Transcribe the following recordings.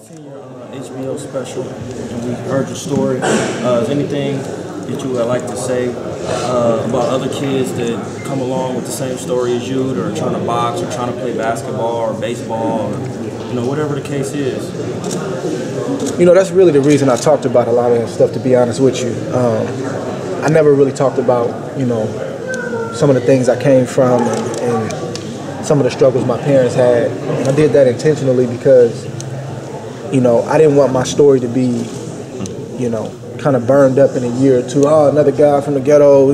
seen your HBO special, and we heard your story. Is anything that you would like to say about other kids that come along with the same story as you, that are trying to box or trying to play basketball or baseball, or whatever the case is? That's really the reason I talked about a lot of that stuff, to be honest with you. I never really talked about, some of the things I came from and some of the struggles my parents had. And I did that intentionally because, I didn't want my story to be, kind of burned up in a year or two. Oh, another guy from the ghetto.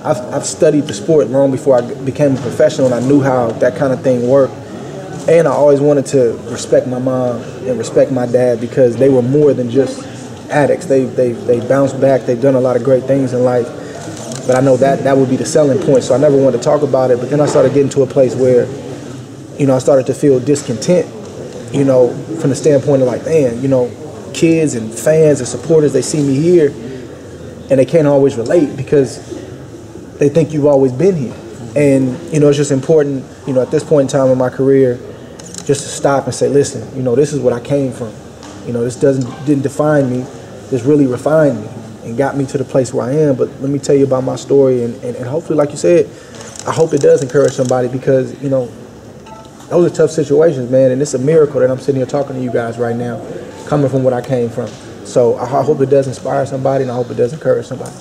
I've studied the sport long before I became a professional, and I knew how that kind of thing worked. And I always wanted to respect my mom and respect my dad because they were more than just addicts. They bounced back. They've done a lot of great things in life. But I know that would be the selling point, so I never wanted to talk about it. But then I started getting to a place where, I started to feel discontent, from the standpoint of like, man, kids and fans and supporters, they see me here and they can't always relate because they think you've always been here. And, it's just important, at this point in time in my career, just to stop and say, listen, this is what I came from. This didn't define me. This really refined me and got me to the place where I am. But let me tell you about my story, and hopefully, like you said, I hope it does encourage somebody because, those are tough situations, man, and it's a miracle that I'm sitting here talking to you guys right now, coming from what I came from. So I hope it does inspire somebody, and I hope it does encourage somebody.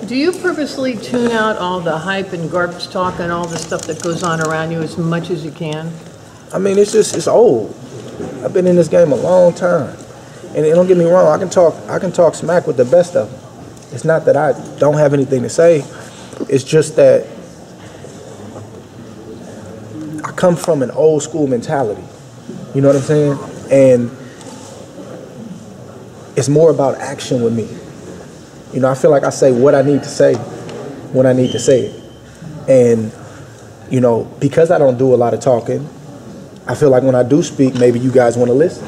Do you purposely tune out all the hype and garbage talk and all the stuff that goes on around you as much as you can? I mean, it's old. I've been in this game a long time. And don't get me wrong, I can talk smack with the best of them. It's not that I don't have anything to say. It's just that I come from an old school mentality. You know what I'm saying? And it's more about action with me. I feel like I say what I need to say when I need to say it. And, because I don't do a lot of talking, I feel like when I do speak, maybe you guys want to listen.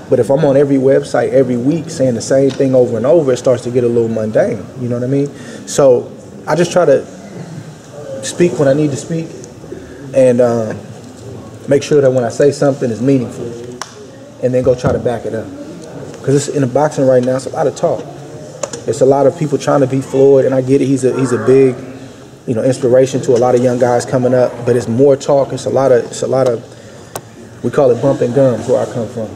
But if I'm on every website every week saying the same thing over and over, it starts to get a little mundane. You know what I mean? So I just try to speak when I need to speak and make sure that when I say something, it's meaningful. And then go try to back it up. Because in the boxing right now, it's a lot of talk. It's a lot of people trying to be Floyd, and I get it. He's a big, inspiration to a lot of young guys coming up. But it's more talk. It's a lot of, we call it bumping gums where I come from.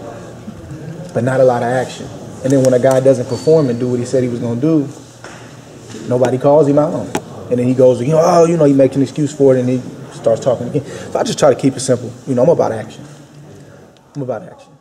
But not a lot of action. And then when a guy doesn't perform and do what he said he was going to do, nobody calls him out on it. And then he goes, he makes an excuse for it, and he starts talking again. So I just try to keep it simple. I'm about action. I'm about action.